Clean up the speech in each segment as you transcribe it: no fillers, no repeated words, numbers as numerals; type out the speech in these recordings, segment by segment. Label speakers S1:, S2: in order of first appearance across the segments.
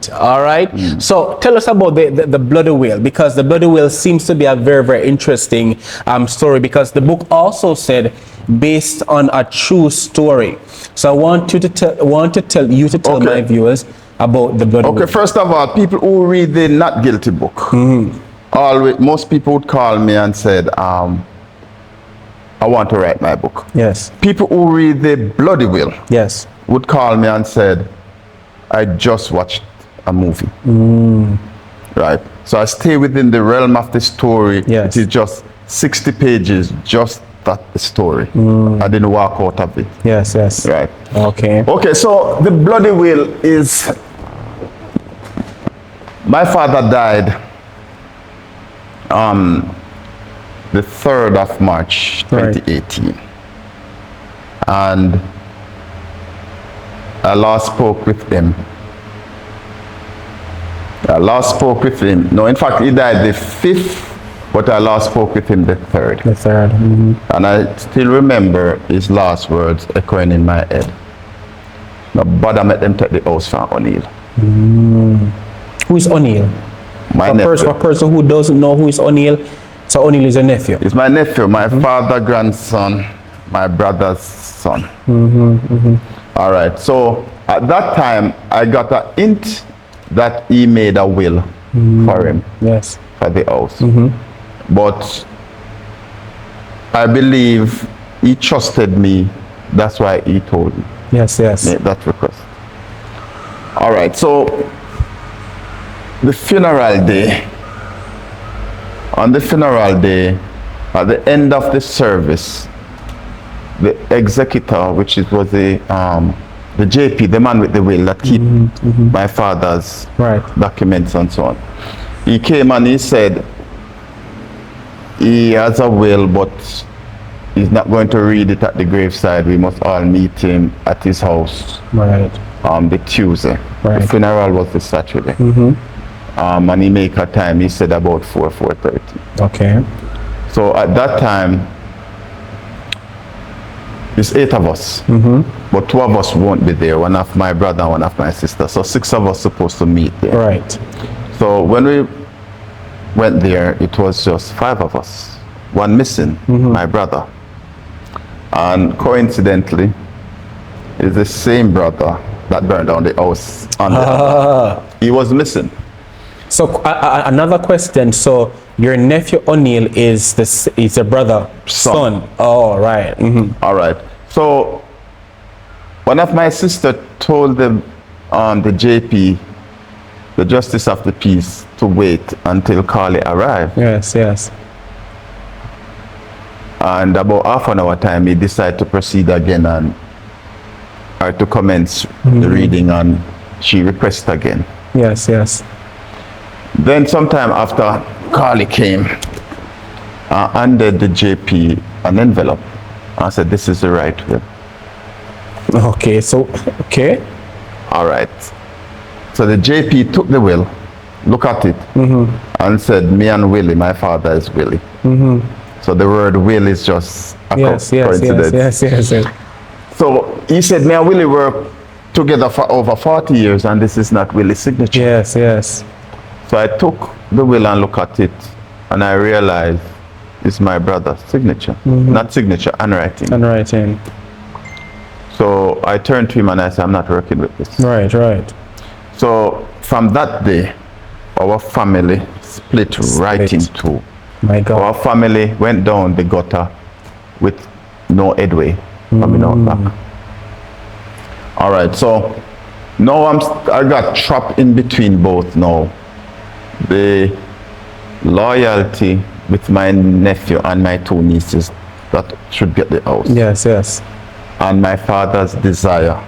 S1: it. All right. So tell us about the bloody will, because the bloody will seems to be a very, very interesting story, because the book also said based on a true story. So I want you to tell my viewers about the bloody will.
S2: Okay, first of all, people who read the not guilty book, most people would call me and said, I want to write my book.
S1: Yes.
S2: People who read the bloody will,
S1: yes,
S2: would call me and said, I just watched a movie. Right. So I stay within the realm of the story.
S1: Yes.
S2: It is just 60 pages, just that story. I didn't walk out of it.
S1: Yes, yes.
S2: Right.
S1: Okay.
S2: Okay, so the bloody will is, my father died the 3rd of March 2018. Right. And I last spoke with him. No, in fact, he died the 5th, but I last spoke with him the 3rd.
S1: The 3rd.
S2: And I still remember his last words echoing in my head. No bother met them take the house from O'Neill.
S1: Who is O'Neill?
S2: My nephew.
S1: A person who doesn't know who is O'Neill, so O'Neill is your nephew?
S2: It's my nephew, my father, grandson, my brother's son. All right, so at that time, I got a hint that he made a will for him,
S1: yes,
S2: for the house. But I believe he trusted me, that's why he told me.
S1: Yes, yes.
S2: Make that request. All right, so the funeral day, on the funeral day, at the end of the service, the executor, was the JP, the man with the will that keep my father's documents and so on. He came and he said he has a will, but he's not going to read it at the graveside. We must all meet him at his house.
S1: Right.
S2: The Tuesday.
S1: Right.
S2: The funeral was the Saturday. And he make a time, he said about 4:30.
S1: Okay.
S2: So at that time, it's 8 of us, but 2 of us won't be there. One of my brother and one of my sister. So 6 of us supposed to meet there.
S1: Right.
S2: So when we went there, it was just 5 of us. One missing, my brother. And coincidentally, it's the same brother that burned down the house. He was missing.
S1: So another question. So your nephew O'Neill is a brother son. Oh, right.
S2: All right. So one of my sister told the JP, the Justice of the Peace, to wait until Carly arrived.
S1: Yes, yes.
S2: And about half an hour time, he decided to proceed again and to commence the reading, and she requested again.
S1: Yes, yes.
S2: Then sometime after, Carly came, handed the JP an envelope. I said, this is the right will.
S1: Okay, so, okay.
S2: All right. So the JP took the will, looked at it, and said, me and Willie, my father is Willie. So the word will is just a coincidence.
S1: Yes.
S2: So he said, me and Willie worked together for over 40 years, and this is not Willie's signature.
S1: Yes, yes.
S2: So I took the will and looked at it, and I realized it's my brother's signature. Not signature, handwriting.
S1: Handwriting.
S2: So I turned to him and I said, I'm not working with this.
S1: Right, right.
S2: So from that day, our family split right in two.
S1: My God.
S2: Our family went down the gutter with no headway coming out back. All right, so now I got trapped in between both now. The loyalty with my nephew and my 2 nieces that should get the house.
S1: Yes, yes.
S2: And my father's desire,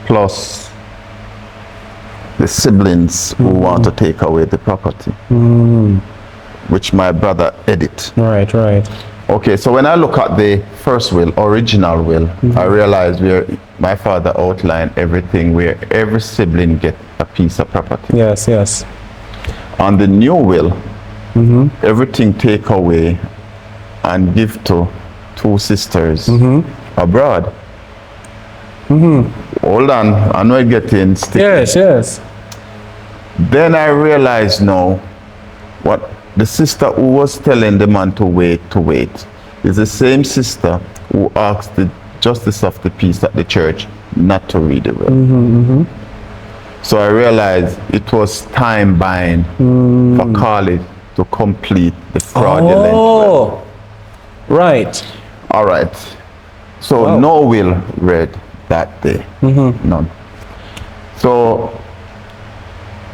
S2: plus the siblings who want to take away the property, which my brother edit.
S1: Right, right.
S2: Okay, so when I look at the first will, original will, I realize where my father outlined everything, where every sibling get a piece of property.
S1: Yes, yes.
S2: On the new will, everything take away and give to 2 sisters abroad. Hold on, I know I get in sticky.
S1: Yes, yes.
S2: Then I realized now what the sister who was telling the man to wait is the same sister who asked the justice of the peace at the church not to read the will. So I realized it was time buying for Carly to complete the fraudulent will.
S1: Right.
S2: All right. So
S1: Wow.
S2: no will read that day. None. So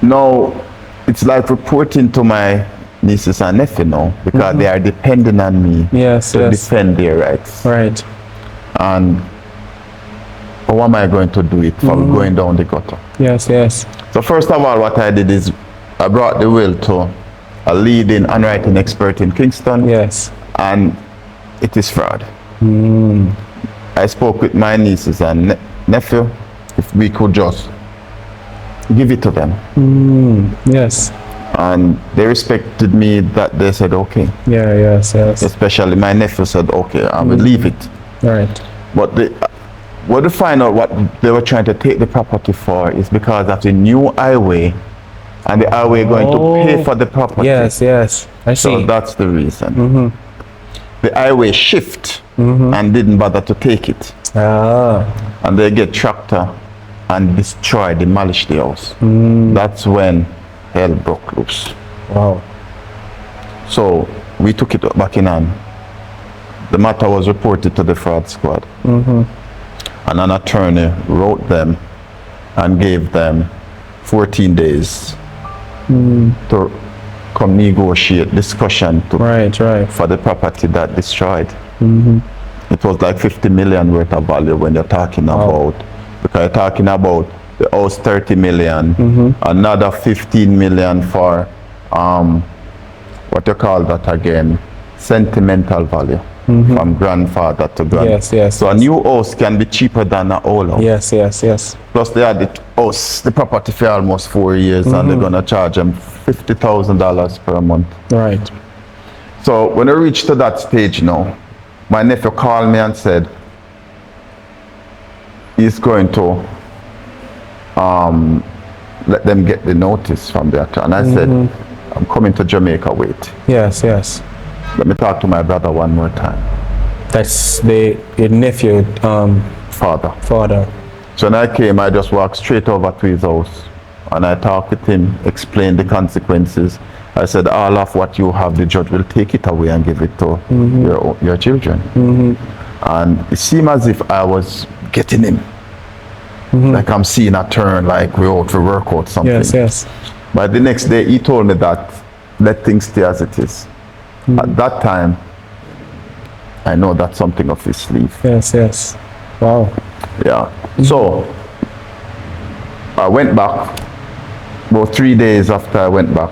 S2: now it's like reporting to my nieces and nephew now because they are depending on me
S1: Yes,
S2: to
S1: yes.
S2: defend their rights.
S1: Right.
S2: And how am I going to do it from going down the gutter?
S1: Yes, yes.
S2: So first of all, what I did is I brought the will to a leading handwriting expert in Kingston.
S1: Yes.
S2: And it is fraud. I spoke with my nieces and nephew if we could just give it to them.
S1: Yes.
S2: And they respected me that they said okay.
S1: Yeah, yes, yes.
S2: Especially my nephew said okay, I will leave it.
S1: Right.
S2: But what to find out what they were trying to take the property for is because of the new highway and the highway going to pay for the property.
S1: Yes, yes. I see.
S2: So that's the reason. The highway shift and didn't bother to take it. And they get tractor and destroy, demolish the house. That's when hell broke loose.
S1: Wow.
S2: So we took it back in hand. The matter was reported to the fraud squad. And an attorney wrote them and gave them 14 days to come negotiate discussion to
S1: Right, right.
S2: for the property that destroyed. It was like 50 million worth of value when you're talking about, because you're talking about the house 30 million, another 15 million for what you call that again, sentimental value from grandfather to grandfather.
S1: Yes, yes.
S2: So a new house can be cheaper than an old house.
S1: Yes, yes, yes.
S2: Plus they had the house, the property for almost 4 years and they're gonna charge them $50,000 per month.
S1: Right.
S2: So when I reached to that stage now, my nephew called me and said he's going to let them get the notice from the attorney. And I said, I'm coming to Jamaica, wait.
S1: Yes, yes.
S2: Let me talk to my brother one more time.
S1: That's your nephew,
S2: Father.
S1: father.
S2: So when I came, I just walked straight over to his house and I talked with him, explained the consequences. I said, all of what you have, the judge will take it away and give it to your children. And it seemed as if I was getting him. Like I'm seeing a turn, like we ought to work out something.
S1: Yes, yes.
S2: But the next day he told me that let things stay as it is. At that time, I know that's something up his sleeve.
S1: Yes, yes. Wow.
S2: Yeah. So I went back. About 3 days after I went back,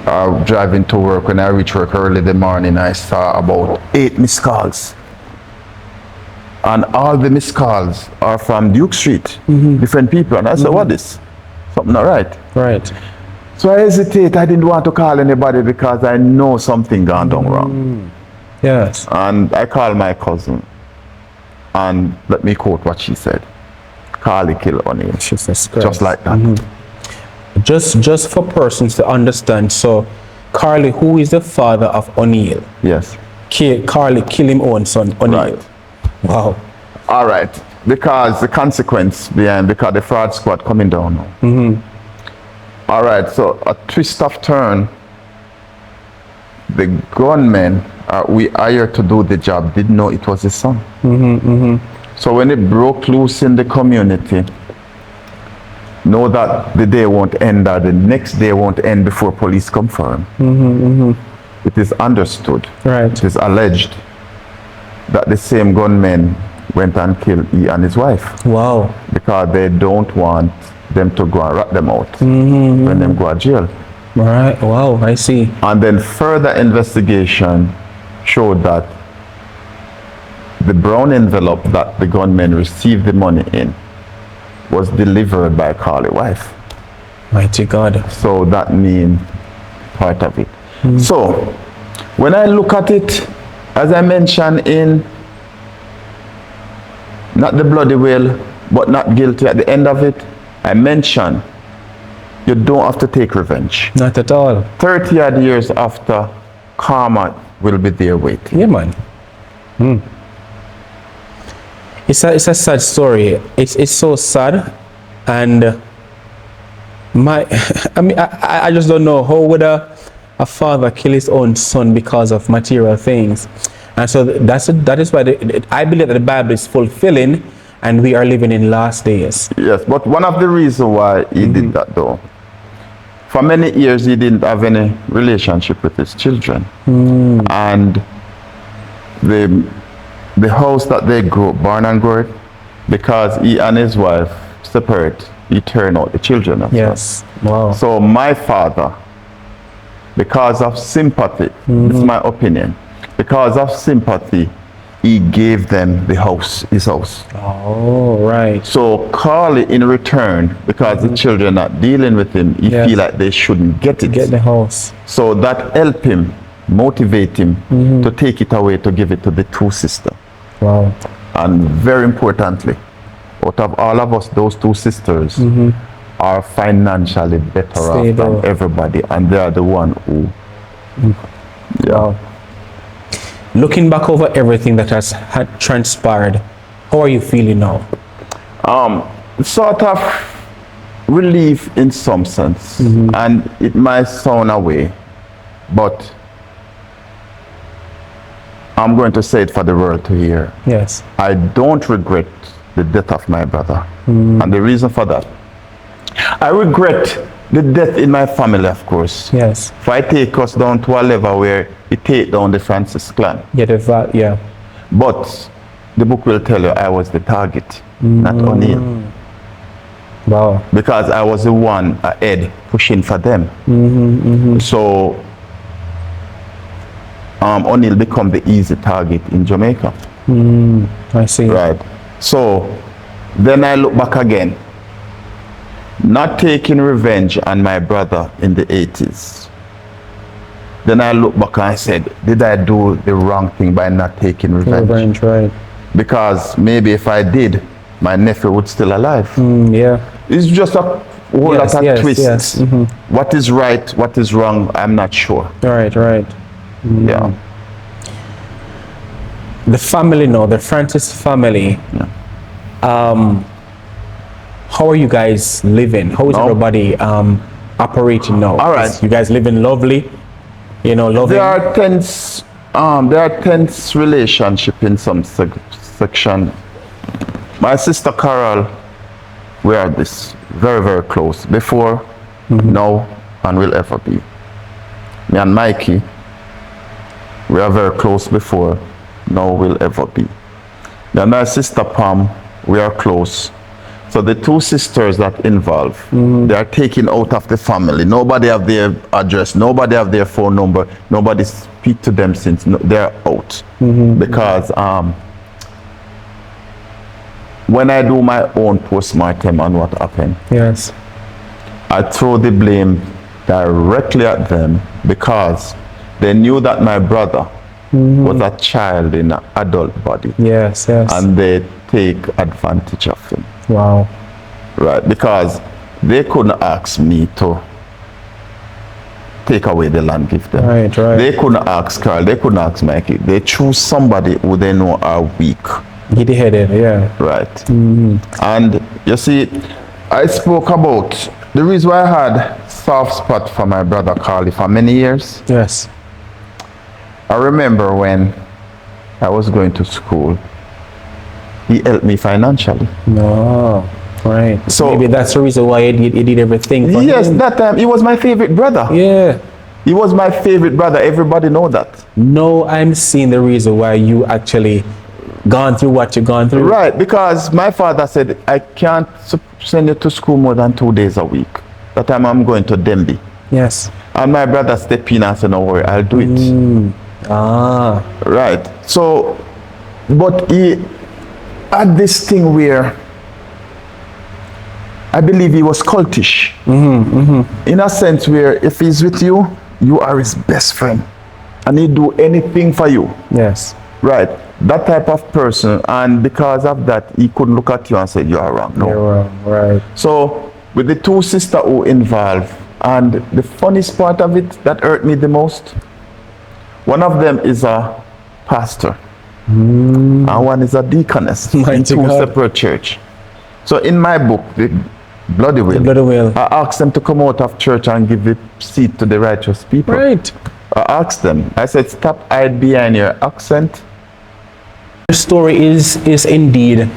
S2: I was driving to work. When I reached work early in the morning, I saw about 8 missed calls. And all the missed calls are from Duke Street, different people. And I said, what is? Something not right.
S1: Right.
S2: So I hesitate. I didn't want to call anybody because I know something gone down wrong.
S1: Yes.
S2: And I called my cousin. And let me quote what she said. Carly killed O'Neill.
S1: Jesus Christ.
S2: Just like that.
S1: Just for persons to understand. So, Carly, who is the father of O'Neill?
S2: Yes.
S1: Carly killed him own son, O'Neill.
S2: Right.
S1: Wow.
S2: All right. Because the consequence behind, because the fraud squad coming down now. All right. So a twist of turn. The gunmen we hired to do the job didn't know it was his son. So when it broke loose in the community, know that the day won't end or the next day won't end before police come for him. It is understood,
S1: Right.
S2: it is alleged that the same gunmen went and killed he and his wife
S1: Wow.
S2: because they don't want them to go and rat them out when them go to jail.
S1: Right. Wow. I see.
S2: And then further investigation showed that the brown envelope that the gunmen received the money in was delivered by Carly's wife.
S1: Mighty God.
S2: So that means part of it. So when I look at it, as I mentioned in not the bloody will, but not guilty at the end of it, I mentioned you don't have to take revenge.
S1: Not at all.
S2: 30 odd years after, karma will be there waiting.
S1: Yeah, man. It's a sad story. It's so sad, and I just don't know how would a father kill his own son because of material things, and so that is why I believe that the Bible is fulfilling, and we are living in last days.
S2: Yes, but one of the reasons why he did that, though, for many years he didn't have any relationship with his children, and the house that they born and grew up, because he and his wife separate, he turned out the children as
S1: Yes.
S2: well.
S1: Wow.
S2: So my father, because of sympathy, this is my opinion, because of sympathy, he gave them the house, his house.
S1: Oh, right.
S2: So Carly, in return, because the children are dealing with him, he
S1: Yes.
S2: feel like they shouldn't get it.
S1: Get the house.
S2: So that helped him, motivate him to take it away, to give it to the two sisters.
S1: Wow.
S2: And very importantly, out of all of us, those two sisters are financially better off
S1: Stable.
S2: than everybody, and they are the one who.
S1: Wow. Looking back over everything that has had transpired, how are you feeling now?
S2: Sort of relief in some sense, and it might sound away, but I'm going to say it for the world to hear.
S1: Yes.
S2: I don't regret the death of my brother, and the reason for that, I regret the death in my family, of course.
S1: Yes.
S2: If I take us down to a level where it take down the Francis clan,
S1: Yeah.
S2: but the book will tell you I was the target, not O'Neill,
S1: Wow.
S2: because I was the one ahead pushing for them. So O'Neill become the easy target in Jamaica.
S1: I see.
S2: Right. So then I look back again, not taking revenge on my brother in the 80s. Then I look back and I said, did I do the wrong thing by not taking revenge?
S1: Revenge, right.
S2: Because maybe if I did, my nephew would still alive.
S1: Yeah.
S2: It's just a whole
S1: Yes,
S2: lot of
S1: yes,
S2: twists.
S1: yes.
S2: What is right, what is wrong, I'm not sure.
S1: Right.
S2: Yeah.
S1: The family now, the Francis family. How are you guys living? How is
S2: No.
S1: everybody operating now?
S2: All right.
S1: Is you guys living lovely? Loving.
S2: There are tense relationship in some section. My sister Carol, we are this very, very close. Before, now, and will ever be. Me and Mikey, we are very close before, now will ever be. Then my sister Pam, we are close. So the two sisters that involved, they are taken out of the family. Nobody have their address, nobody have their phone number, nobody speak to them since they're out. Because when I do my own postmortem on what happened,
S1: Yes.
S2: I throw the blame directly at them, because they knew that my brother was a child in an adult body,
S1: Yes.
S2: and they take advantage of him.
S1: Wow.
S2: Right, because they couldn't ask me to take away the land, give them.
S1: Right.
S2: They couldn't ask Carl, they couldn't ask Mikey. They choose somebody who they know are weak.
S1: Giddy-headed, yeah.
S2: Right. And you see, I spoke about the reason why I had soft spot for my brother Carly for many years.
S1: Yes.
S2: I remember when I was going to school, he helped me financially.
S1: No. Right.
S2: So-
S1: maybe that's the reason why he did everything for
S2: Yes,
S1: him.
S2: that time he was my favorite brother.
S1: Yeah.
S2: He was my favorite brother. Everybody know that.
S1: No, I'm seeing the reason why you actually gone through what you've gone through.
S2: Right, because my father said, I can't send you to school more than 2 days a week. That time I'm going to Denby.
S1: Yes.
S2: And my brother stepped in and said, no worry, I'll do it.
S1: Ah.
S2: Right. So, but he had this thing where I believe he was cultish. In a sense where if he's with you, you are his best friend. And he'd do anything for you.
S1: Yes.
S2: Right. That type of person. And because of that, he couldn't look at you and say, you are wrong. No.
S1: You're wrong. Right.
S2: So with the two sisters who involved. And the funniest part of it that hurt me the most, one of them is a pastor, and one is a deaconess in two separate church. So in my book, the Bloody Will, I asked them to come out of church and give the seat to the righteous people.
S1: Right.
S2: I asked them, I said, stop hide behind your accent.
S1: The story is indeed,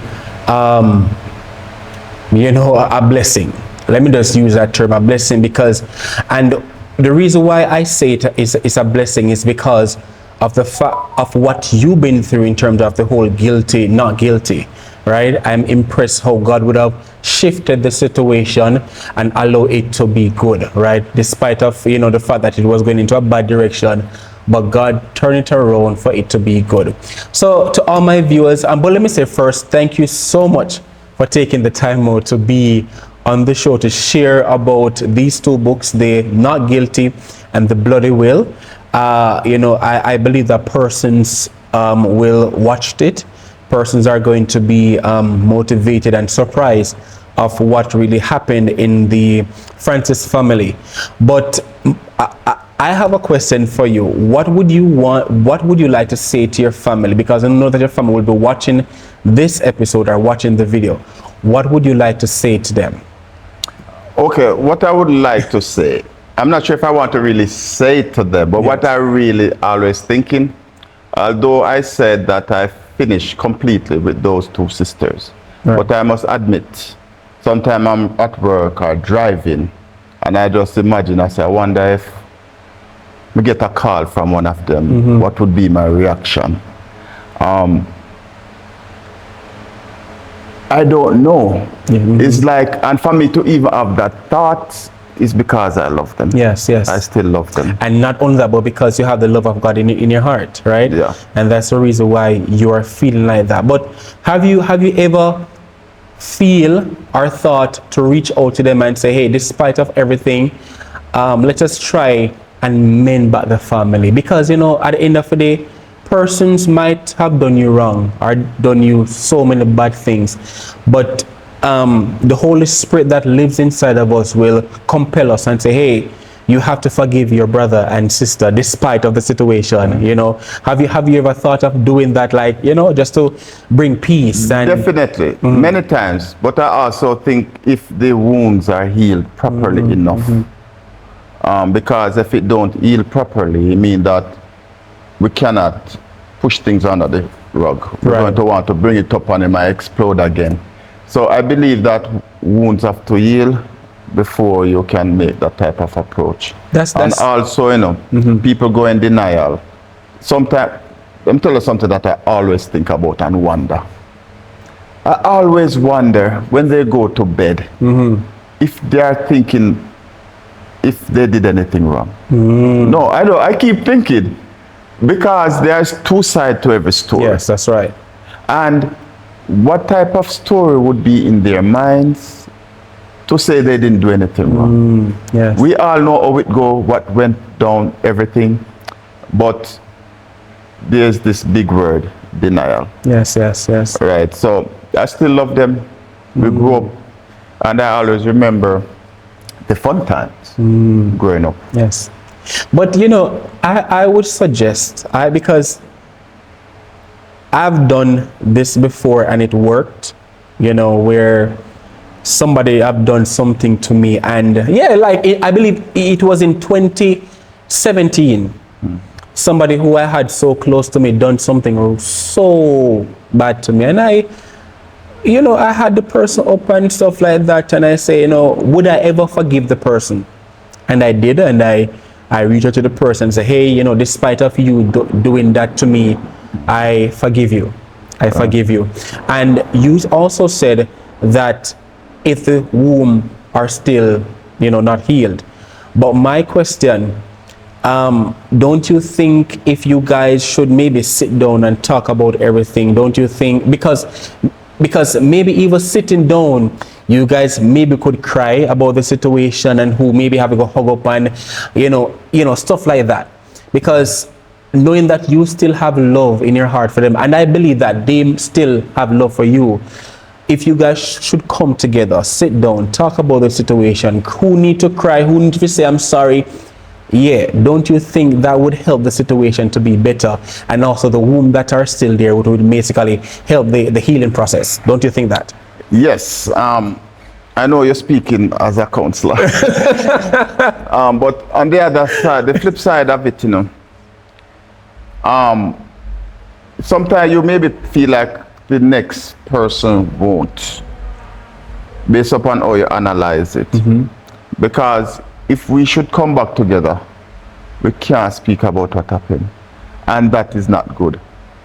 S1: you know, a blessing. Let me just use that term, a blessing, because, and the reason why I say it is a blessing is because of the fact of what you've been through in terms of the whole guilty, not guilty, right? I'm impressed how God would have shifted the situation and allow it to be good, right? Despite of, you know, the fact that it was going into a bad direction, but God turned it around for it to be good. So to all my viewers, but let me say first, thank you so much for taking the time out to be on the show to share about these two books, the Not Guilty and the Bloody Will. You know, I believe that persons will watch it. Persons are going to be motivated and surprised of what really happened in the Francis family. But I have a question for you. What would you like to say to your family? Because I know that your family will be watching this episode or watching the video. What would you like to say to them?
S2: Okay, what I would like to say, I'm not sure if I want to really say it to them, but yes, what I really always thinking, although I said that I finished completely with those two sisters, right, but I must admit, sometimes I'm at work or driving, and I just imagine, I say, I wonder if we get a call from one of them, what would be my reaction? I don't know. It's like, and for me to even have that thought is because I love them.
S1: Yes, yes.
S2: I still love them.
S1: And not only that, but because you have the love of God in your heart, right?
S2: Yeah.
S1: And that's the reason why you are feeling like that. But have you ever feel or thought to reach out to them and say, hey, despite of everything, let us try and mend back the family? Because, you know, at the end of the day, persons might have done you wrong or done you so many bad things, but the Holy Spirit that lives inside of us will compel us and say, hey, you have to forgive your brother and sister despite of the situation. You know, have you ever thought of doing that, like, you know, just to bring peace? And
S2: definitely, many times, but I also think if the wounds are healed properly enough, because if it don't heal properly, it means that we cannot push things under the rug. We're going to want to bring it up and it might explode again. So I believe that wounds have to heal before you can make that type of approach. And also, you know, people go in denial. Sometimes, let me tell you something that I always think about and wonder. I always wonder when they go to bed, if they are thinking if they did anything wrong. No, I don't. I keep thinking, because there's two sides to every story.
S1: Yes, that's right.
S2: And what type of story would be in their minds to say they didn't do anything wrong?
S1: Yes.
S2: We all know how it go, what went down, everything, but there's this big word, denial.
S1: Yes, yes, yes.
S2: Right, so I still love them. We grew up, and I always remember the fun times growing up.
S1: Yes. But, you know, I would suggest, because I've done this before and it worked, you know, where somebody have done something to me, and yeah, like I believe it was in 2017, somebody who I had so close to me done something so bad to me, and I had the person up and stuff like that, and I say, you know, would I ever forgive the person? And I did, and I reached out to the person and say, hey, you know, despite of you doing that to me, I forgive you. I forgive you. And you also said that if the womb are still, you know, not healed. But my question, don't you think if you guys should maybe sit down and talk about everything? Don't you think, because maybe even sitting down, you guys maybe could cry about the situation, and who maybe have a hug up and you know stuff like that, because knowing that you still have love in your heart for them, and I believe that they still have love for you, if you guys should come together, sit down, talk about the situation, who need to cry, who need to say I'm sorry, yeah, don't you think that would help the situation to be better, and also the womb that are still there would basically help the healing process? Don't you think that?
S2: Yes, I know you're speaking as a counselor. But on the other side, the flip side of it, sometimes you maybe feel like the next person won't, based upon how you analyze it. Because if we should come back together, we can't speak about what happened. And that is not good.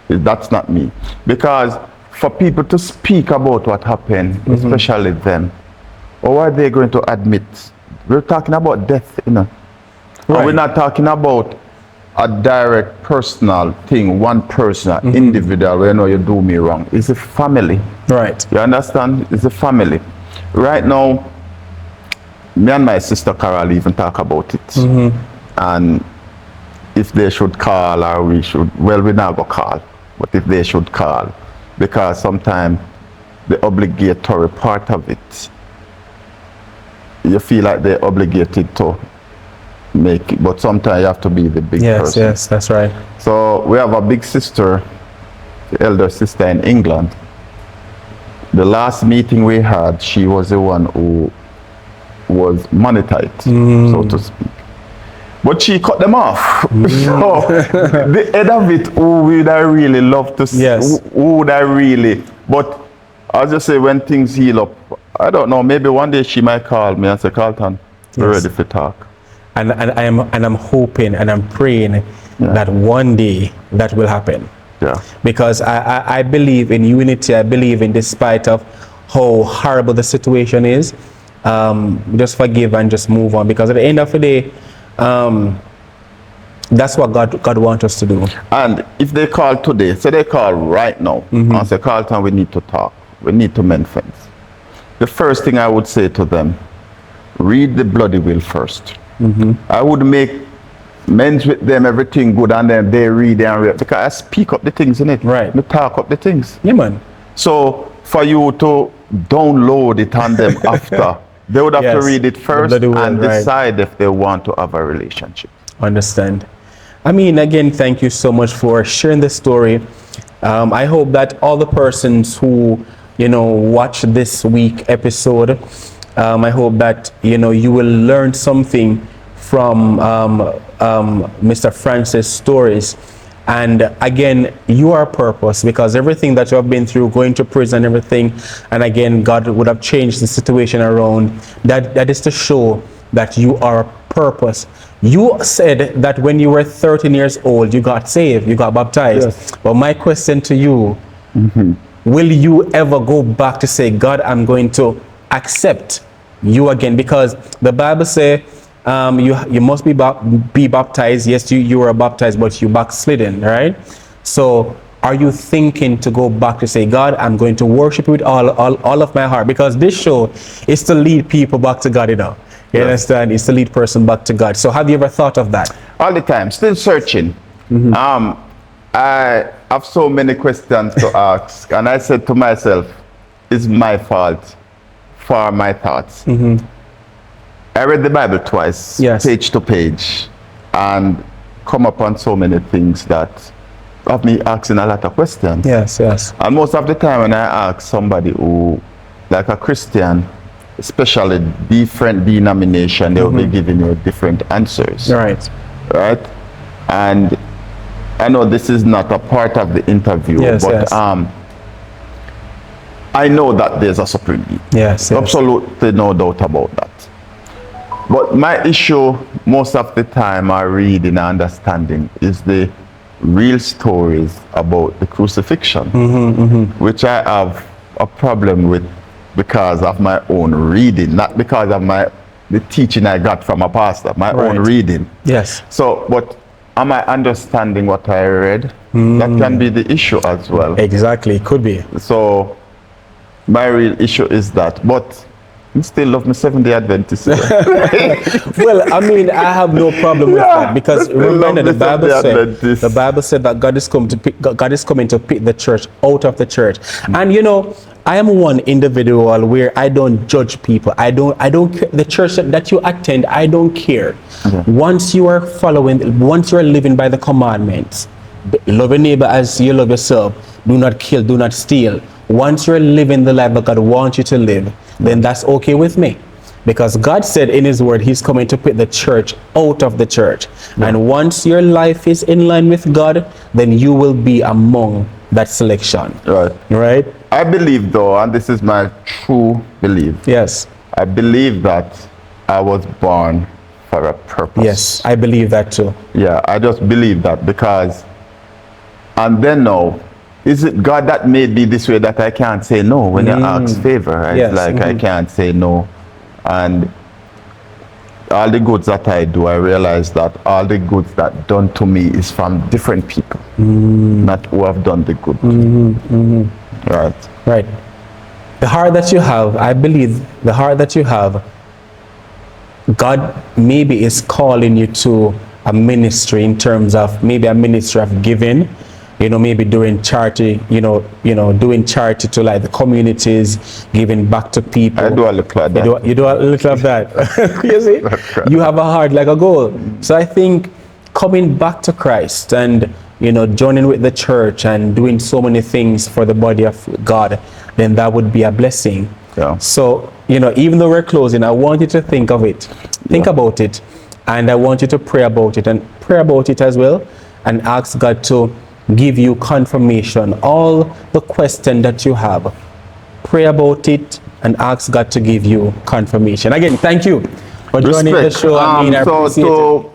S2: That's not me. Because for people to speak about what happened, especially them, or are they going to admit? We're talking about death,
S1: Right.
S2: And we're not talking about a direct personal thing, one person, individual, you do me wrong. It's a family.
S1: Right.
S2: You understand? It's a family. Right now, me and my sister Carol even talk about it. And if they should call or we should, well, we not go call, but if they should call, because sometimes the obligatory part of it, you feel like they're obligated to make it, but sometimes you have to be the big person.
S1: Yes, that's right.
S2: So we have a big sister, the elder sister in England. The last meeting we had, she was the one who was monetized, so to speak. But she cut them off. So the head of it, who would I really love to see?
S1: Yes.
S2: Who would I really? But I'll just say when things heal up, I don't know, maybe one day she might call me and say, Carlton, we're ready for talk.
S1: And I'm hoping and I'm praying that one day that will happen.
S2: Yeah.
S1: Because I believe in unity. I believe in, despite of how horrible the situation is, just forgive and just move on. Because at the end of the day, that's what God wants us to do.
S2: And if they call today, say they call right now and say, Carlton, we need to talk. We need to mend things. The first thing I would say to them, read the bloody will first. I would make men's with them everything good, and then they read and read, because I speak up the things in it.
S1: Right.
S2: Me talk up the things.
S1: Yeah, man.
S2: So for you to download it on them after, they would have to read it first and decide if they want to have a relationship.
S1: Understand. I mean, again, thank you so much for sharing the story. I hope that all the persons who, watch this week episode, I hope that, you will learn something from Mr. Francis' stories. And again, you are purpose, because everything that you have been through, going to prison, everything, and again, God would have changed the situation around. That is to show that you are purpose. You said that when you were 13 years old, you got saved, you got baptized.
S2: Yes.
S1: But my question to you, will you ever go back to say, God, I'm going to accept you again? Because the Bible says, you must be baptized. Yes, you were baptized, but you backslidden, right? So are you thinking to go back to say, God, I'm going to worship you with all of my heart? Because this show is to lead people back to God, You understand? It's to lead person back to God. So have you ever thought of that?
S2: All the time, still searching. I have so many questions to ask, and I said to myself, it's my fault for my thoughts. I read the Bible twice, page to page, and come upon so many things that have me asking a lot of questions.
S1: Yes.
S2: And most of the time when I ask somebody who, like a Christian, especially different denomination, they will be giving you different answers.
S1: Right.
S2: And I know this is not a part of the interview, but I know that there's a supreme being.
S1: Yes.
S2: Absolutely no doubt about that. But my issue most of the time I read and understanding is the real stories about the crucifixion, which I have a problem with because of my own reading, not because of the teaching I got from a pastor, my own reading.
S1: Yes.
S2: So, but am I understanding what I read? That can be the issue as well.
S1: Exactly, could be.
S2: So my real issue is that. But You still love me Seventh-day Adventist.
S1: Well, I mean, I have no problem with that because remember the Bible said that God is coming to pick the church out of the church. And you know, I am one individual where I don't judge people. I don't care. The church that you attend, I don't care. Once you are once you are living by the commandments, love your neighbor as you love yourself, do not kill, do not steal. Once you're living the life that God wants you to live, then that's okay with me. Because God said in his word, he's coming to put the church out of the church. And once your life is in line with God, then you will be among that selection. Right?
S2: I believe though, and this is my true belief.
S1: Yes.
S2: I believe that I was born for a purpose.
S1: Yes, I believe that too.
S2: Yeah, I just believe that because, and then now, is it God that made me this way that I can't say no when you ask favor? Right?
S1: Yes.
S2: Like I can't say no. And all the goods that I do, I realize that all the goods that done to me is from different people, not who have done the good.
S1: Right. The heart that you have, I believe the heart that you have, God maybe is calling you to a ministry in terms of maybe a ministry of giving, you know, maybe doing charity, doing charity to like the communities, giving back to people.
S2: I do a little of that.
S1: You do a little of that. You see? You have a heart like a goal. So I think coming back to Christ and, joining with the church and doing so many things for the body of God, then that would be a blessing.
S2: Yeah.
S1: So, even though we're closing, I want you to think of it. Think about it. And I want you to pray about it and pray about it as well and ask God to give you confirmation. All the question that you have, pray about it and ask God to give you confirmation. Again, thank you for joining the show. I appreciate it.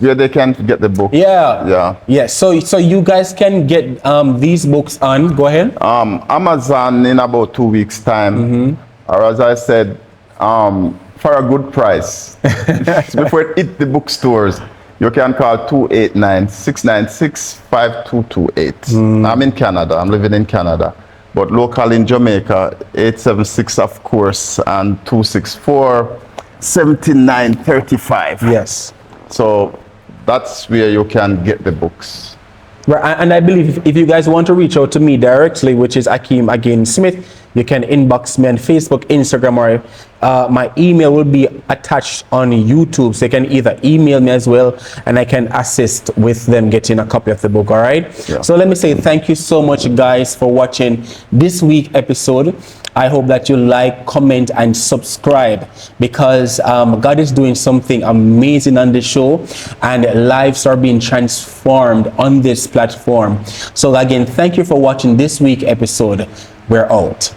S2: Yeah, they can get the book.
S1: Yeah. So you guys can get these books on. Go ahead.
S2: Amazon in about 2 weeks' time, or as I said, for a good price. Before it hit the bookstores, you can call 289-696-5228. I'm in Canada. I'm living in Canada, but local in Jamaica, 876 of course, and 264-7935.
S1: Yes.
S2: So that's where you can get the books.
S1: Right, and I believe if you guys want to reach out to me directly, which is Ackeem again Smith, you can inbox me on Facebook, Instagram, or my email will be attached on YouTube. So you can either email me as well, and I can assist with them getting a copy of the book. All right.
S2: Yeah.
S1: So let me say thank you so much, guys, for watching this week episode. I hope that you like, comment, and subscribe because God is doing something amazing on the show and lives are being transformed on this platform. So again, thank you for watching this week episode. We're out.